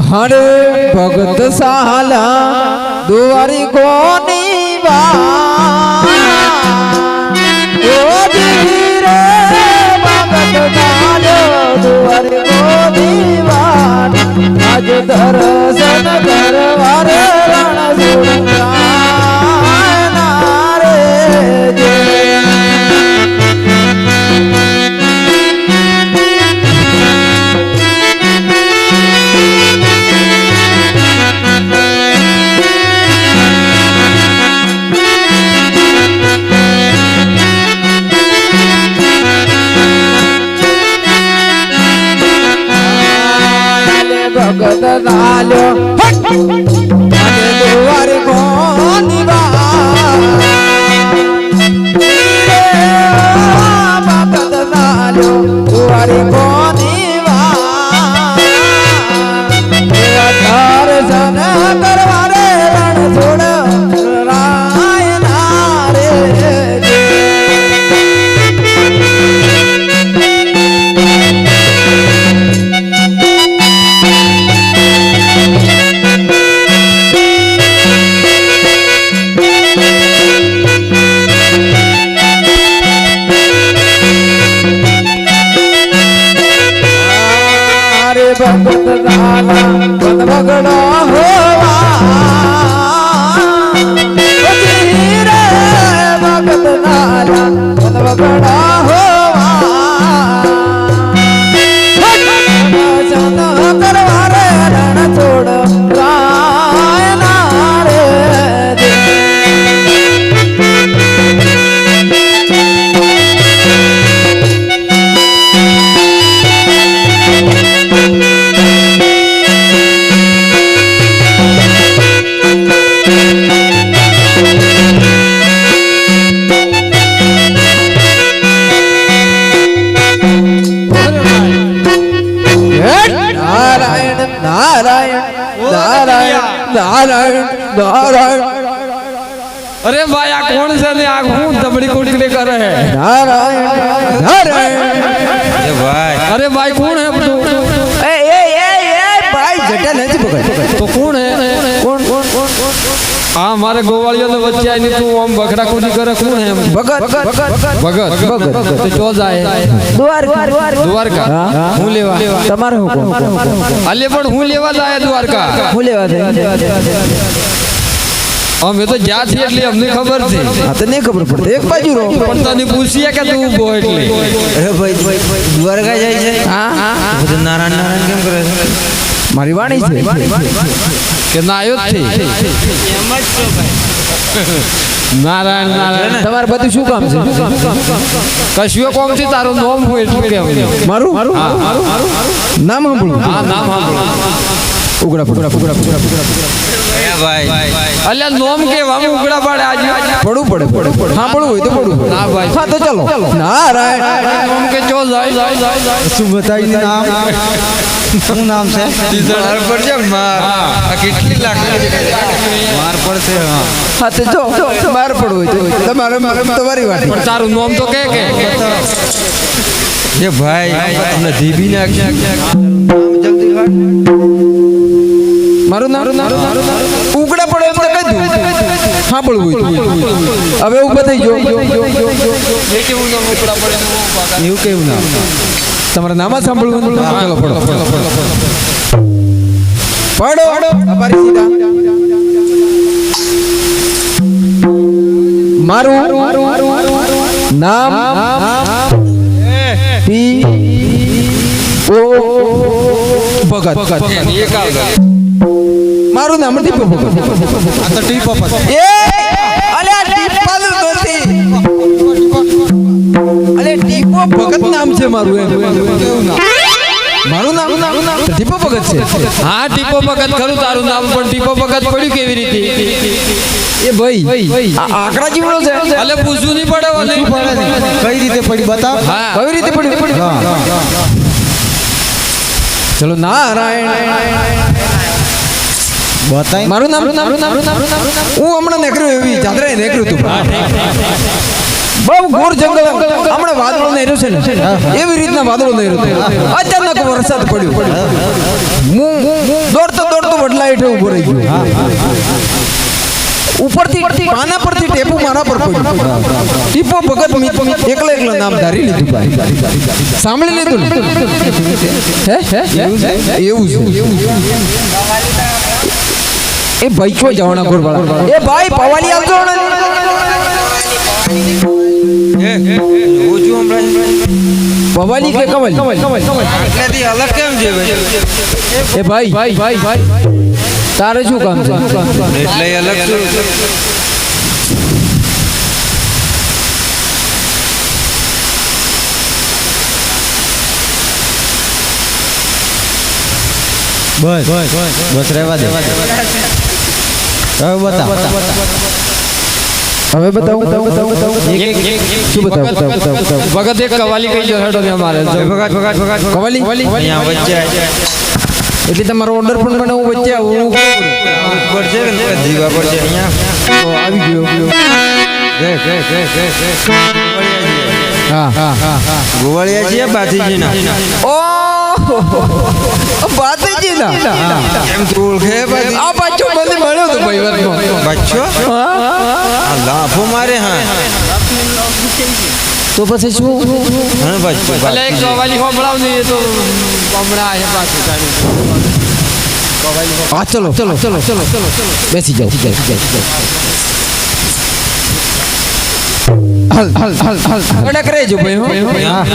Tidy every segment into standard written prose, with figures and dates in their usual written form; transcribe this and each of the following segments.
हरे भगत साला दुआरी कोनी भगत सालो दुआरी कोनी आज दर्शन करवार रण सुरंगा भगत सालो दुआर कोनी भगत सालो दुआर कोनी दर्शन करवारे रण छोड़ राय नारे भगत साला बन बगड़ा होवा रे भगत साला बन बगड़ा होवा दर्शन करवारे रण छोड़ राय नारे अरे भाई आ कौन से ने आग हूं दबड़ी कोड़ी करे है नारायण नारायण अरे भाई कौन है तू ए भाई जटल है पकड़ तो कौन है कौन कौन कौन हां हमारे गोवालियों ने बच्चे आई नहीं तू हम बकरा कोड़ी करे कौन है भगत भगत तो चो जाए द्वारका हूं लेवा તમારે હું કોણ अले पण हूं लेवा जाए द्वारका હું લેવા દે हम तो जात थी એટલે અમને ખબર છે આ તો નહીં ખબર પડતી એક બાજુ રો પણ તને પૂછીએ કે તું ઉભો એટલે અરે ભાઈ દ્વારકા જાય છે હા બધું નારાયણ નારાયણ કેમ કરે છે મારી વાણી છે કે ના આયો છે એમ જ છો ભાઈ નારાયણ નારાયણ તમારે બધું શું કામ છે કશિયો કોમ છે તારો નામ હોય એટલું કેમ મારું નામ સાંભળું હા નામ સાંભળો ઉગડા ફુગડા ફુગડા ફુગડા ફુગડા ભાઈ અલ્યા નોમ કેવા ઉગડા પાડે આજે પડવું પડે સાંભળવું હોય તો પડવું ના ભાઈ હા તો ચાલો નારાયણ નોમ કે ચો જાય શું બતાવી નામ શું નામ છે માર પડશે માર આ કેટલી લાખ માર પડશે હા તો જો માર પડવું હોય તો તમારે તમારી વાત પણ તારું નામ તો કે એ ભાઈ તમને જીબી નાખ જલ્દી મારું નામ ઉગડા પડે એમ તો કહી દઉં સાંભળવું હવે ઉભા થઈ ગયો કેવું નામ ઉગડા પડે એવું કેવું નામ તમારા નામ સાંભળવું ચાલો પડો અમારી સીધા મારું નામ ટી ઓ ભગત મારું નામ ટીપો ભગત આ તો ટીપો ભગત એ અલ્યા ટીપલ નથી અલે ટીપો ભગત નામ છે મારું એમ મારું નામ ટીપો ભગત છે હા ટીપો ભગત ખરું તારું નામ પણ ટીપો ભગત પડ્યું કેવી રીતે એ ભાઈ આંકડા જીવડો છે અલે પૂછવું નહીં પડે ઓલે કઈ રીતે પડી બતાવ હા કઈ રીતે પડી ચલો નારાયણ બતાય મારું નામ હું હમણાં નીકળ્યું એવી જાત્રાએ નીકળ્યું તું બહુ ઘોર જંગલ હમણાં વાદળો નહેર્યું છે ને એવી રીતના વાદળો નહેર્યું અચાનક વરસાદ પડ્યો હું દોડતો વડલા હેઠે ઉભો રહી ગયો ઉપરથી પાના પરથી ટેપુ મારા પર પડ્યું ટીપો ભગત એકલા નામ ધારી લીધું ભાઈ સાંભળી લીધું ને હે એવું છે એ ભાઈ ક્યાં જવાના ગોરવાળા એ ભાઈ પવાલી આવજો ને પવાલી કે કવલી એટલેથી અલગ કેમ છે એ ભાઈ તારે શું કામ છે એટલે અલગ શું બસ રહેવા દે હવે બતાવો શું બતાવો ભગત એક કવાલી કહી જો હેડો ને મારે કવાલી અહીંયા વચ્ચે એટલે તમારો ઓર્ડર પણ મને હું વચ્ચે આવું ઉપર છે ને જીવા પર છે અહીંયા તો આવી ગયો હા ગોવાળિયા છે બાતીજીના બાતીજીના એમ તો ઓળખે બાતી આ બચ્ચો મને મળ્યો તો ભાઈ વાતનો બચ્ચો હા લાફો મારે હા તો પછી શું હા બચ્ચો એટલે એક કવાલી હોંભળાવ ને એ તો હમણાં આયા પાછું હા ચલો બેસી જાઓ હાલ કડક રહેજો ભાઈ હા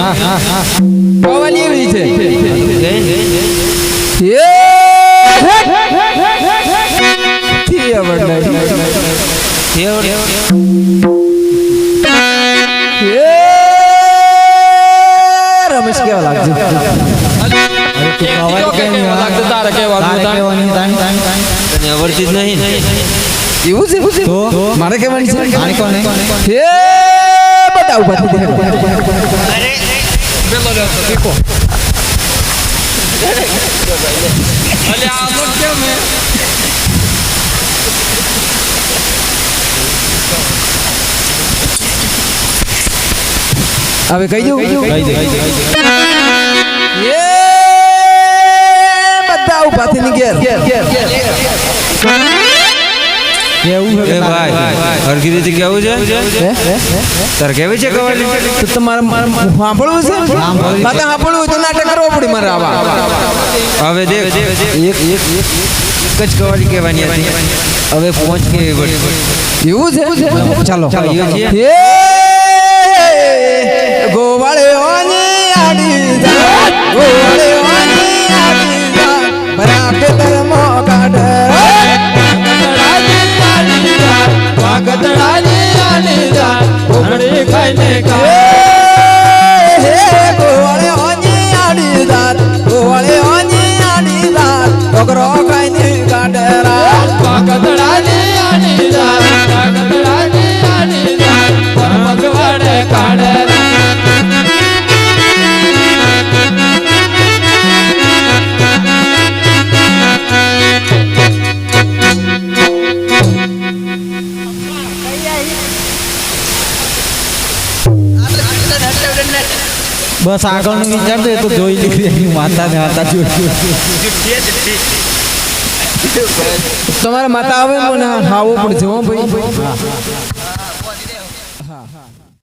કવાલી એવી છે રમેશ કેવા લાગશે એવું છે મારે કહેવાની છે બતાવું હવે કહી દઉં બધા ઉભાથી ની ઘેર કેવું છે ભાઈ હરકી રીતે કેવું છે તાર કેવી છે કવાલી તો તમારે સાંભળવું છે માતા સાંભળવું તો નાટક કરવો પડે મારે આવા હવે દેખ એક જ કવાલી કહેવાની હતી હવે પહોંચ કેવી પડી એવું છે ચાલો ગોવાળે ઓની આડી ગોવાળે ઓની આડી બરાકે ધર્મો કાઢે ગતડાની આની જા ઉમડી ખાઈને ગોવાળે ઓની આડી દાત ગોવાળે ઓની આડી દાત છોકરો ખાઈને કાઢેરા ગતડાની આની દાત ગતડાની આની દાત મગવાડે કાઢેરા બસ આગળનું વિચાર તો જોઈ લીધું માતા ને માતા જોઈ તમારા માતા આવે મને આવું પડશે હો ભાઈ